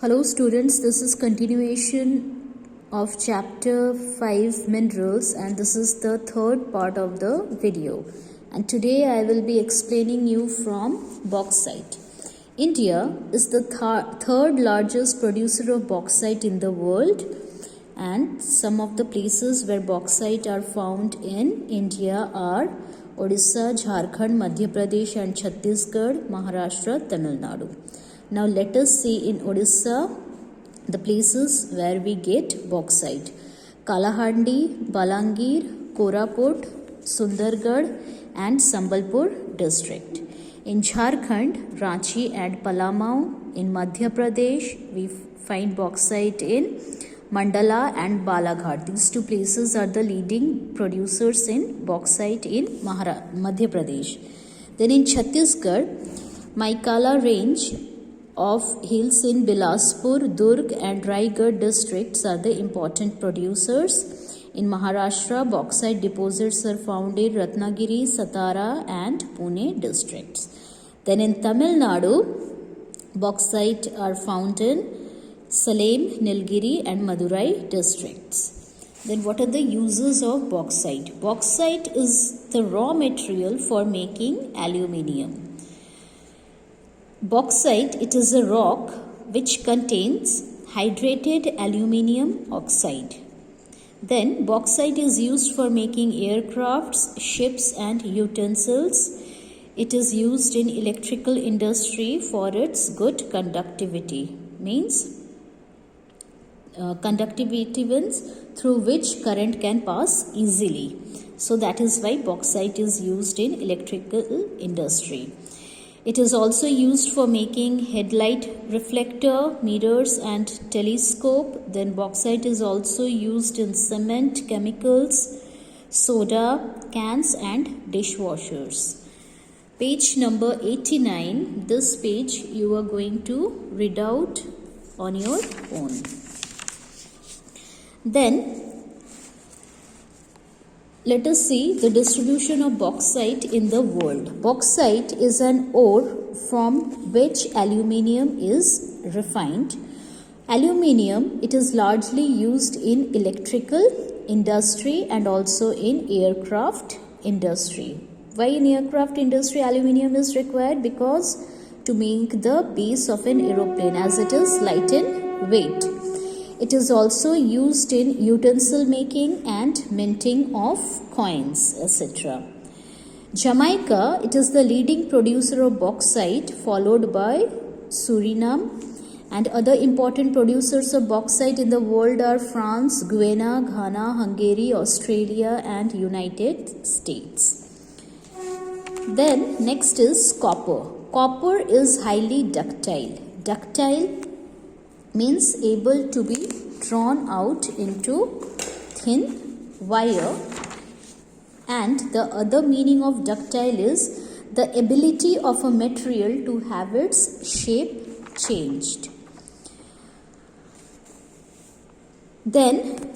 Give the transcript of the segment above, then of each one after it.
Hello students, this is continuation of chapter 5 minerals and this is the third part of the video. And today I will be explaining you from bauxite. India is the third largest producer of bauxite in the world, and some of the places where bauxite are found in India are Odisha, Jharkhand, Madhya Pradesh and Chhattisgarh, Maharashtra, Tamil Nadu. Now let us see in Odisha the places where we get bauxite. Kalahandi, Balangir, Koraput, Sundargarh and Sambalpur district. In Jharkhand, Ranchi and Palamau. In Madhya Pradesh, we find bauxite in Mandala and Balaghat. These two places are the leading producers in bauxite in Madhya Pradesh. Then in Chhattisgarh, Maikala range of hills in Bilaspur, Durg and Raigad districts are the important producers. In Maharashtra, bauxite deposits are found in Ratnagiri, Satara and Pune districts. Then in Tamil Nadu, bauxite are found in Salem, Nilgiri and Madurai districts. Then what are the uses of bauxite? Bauxite is the raw material for making aluminium. Bauxite, it is a rock which contains hydrated aluminium oxide. Then bauxite is used for making aircrafts, ships and utensils. It is used in electrical industry for its good conductivity. Means conductivity means through which current can pass easily. So that is why bauxite is used in electrical industry. It is also used for making headlight reflector, mirrors and telescope. Then bauxite is also used in cement, chemicals, soda, cans and dishwashers. Page number 89. This page you are going to read out on your own. Then let us see the distribution of bauxite in the world. Bauxite is an ore from which aluminium is refined. Aluminium, it is largely used in electrical industry and also in aircraft industry. Why in aircraft industry aluminium is required? Because to make the base of an aeroplane, as it is light in weight. It is also used in utensil making and minting of coins, etc. Jamaica, it is the leading producer of bauxite, followed by Suriname. And other important producers of bauxite in the world are France, Guyana, Ghana, Hungary, Australia and United States. Then next is copper. Copper is highly ductile. Ductile means able to be drawn out into thin wire, and the other meaning of ductile is the ability of a material to have its shape changed. Then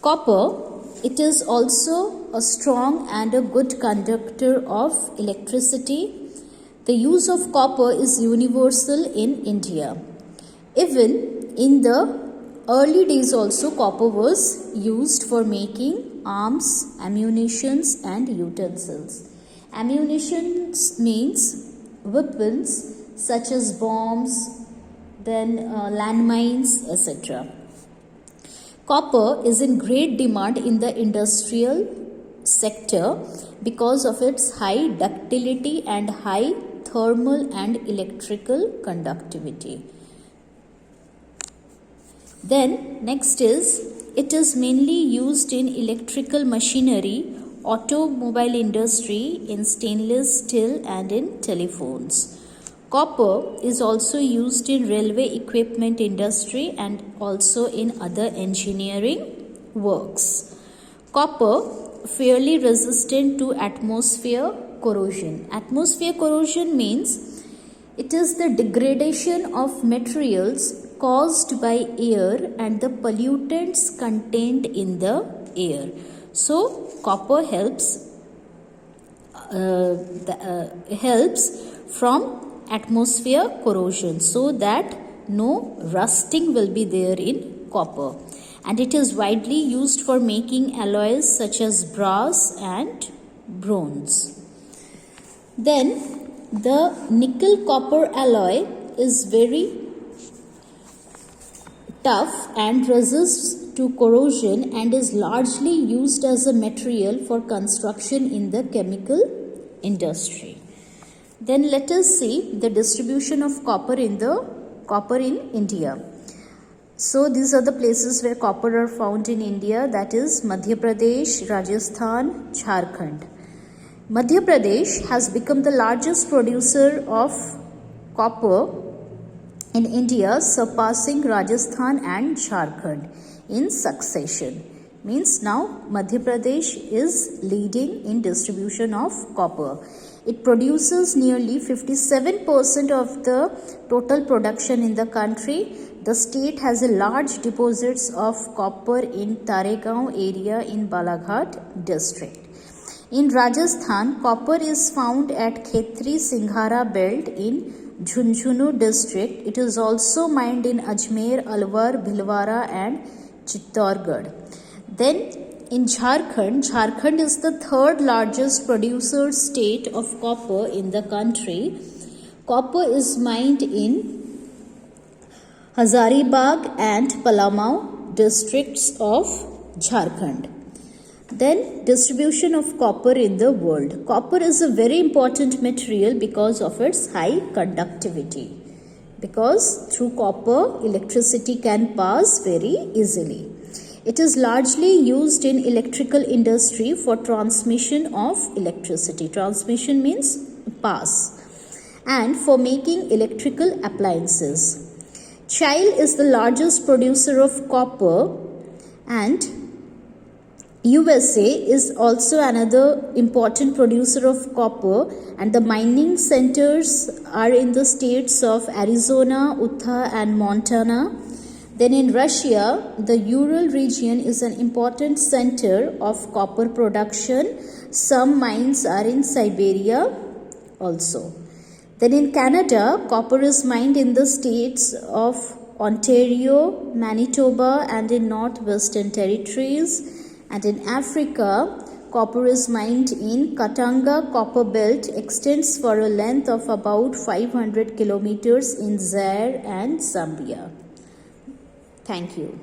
copper, it is also a strong and a good conductor of electricity. The use of copper is universal in India. Even in the early days also copper was used for making arms, ammunitions and utensils. Ammunitions means weapons such as bombs, then landmines, etc. Copper is in great demand in the industrial sector because of its high ductility and high thermal and electrical conductivity. Then next is, it is mainly used in electrical machinery, automobile industry, in stainless steel and in telephones. Copper is also used in railway equipment industry and also in other engineering works. Copper fairly resistant to atmosphere corrosion. Atmosphere corrosion means it is the degradation of materials caused by air and the pollutants contained in the air. So copper helps from atmosphere corrosion, so that no rusting will be there in copper. And it is widely used for making alloys such as brass and bronze. Then the nickel copper alloy is very tough and resists to corrosion and is largely used as a material for construction in the chemical industry. Then let us see the distribution of copper in India. So these are the places where copper are found in India, that is Madhya Pradesh, Rajasthan, Jharkhand. Madhya Pradesh has become the largest producer of copper in India, surpassing Rajasthan and Jharkhand in succession. Means now Madhya Pradesh is leading in distribution of copper. It produces nearly 57% of the total production in the country. The state has a large deposits of copper in Taregaon area in Balaghat district. In Rajasthan, copper is found at Khetri Singhara belt in Jhunjhunu district. It is also mined in Ajmer, Alwar, Bhilwara and Chittorgarh. Then in Jharkhand is the third largest producer state of copper in the country. Copper is mined in Hazaribagh and Palamau districts of Jharkhand. Then distribution of copper in the world. Copper is a very important material because of its high conductivity. Because through copper, electricity can pass very easily. It is largely used in electrical industry for transmission of electricity. Transmission means pass. And for making electrical appliances. Chile is the largest producer of copper, and USA is also another important producer of copper, and the mining centers are in the states of Arizona, Utah and Montana. Then in Russia, the Ural region is an important center of copper production. Some mines are in Siberia also. Then in Canada, copper is mined in the states of Ontario, Manitoba and in Northwestern Territories. And in Africa, copper is mined in Katanga Copper Belt, extends for a length of about 500 kilometers in Zaire and Zambia. Thank you.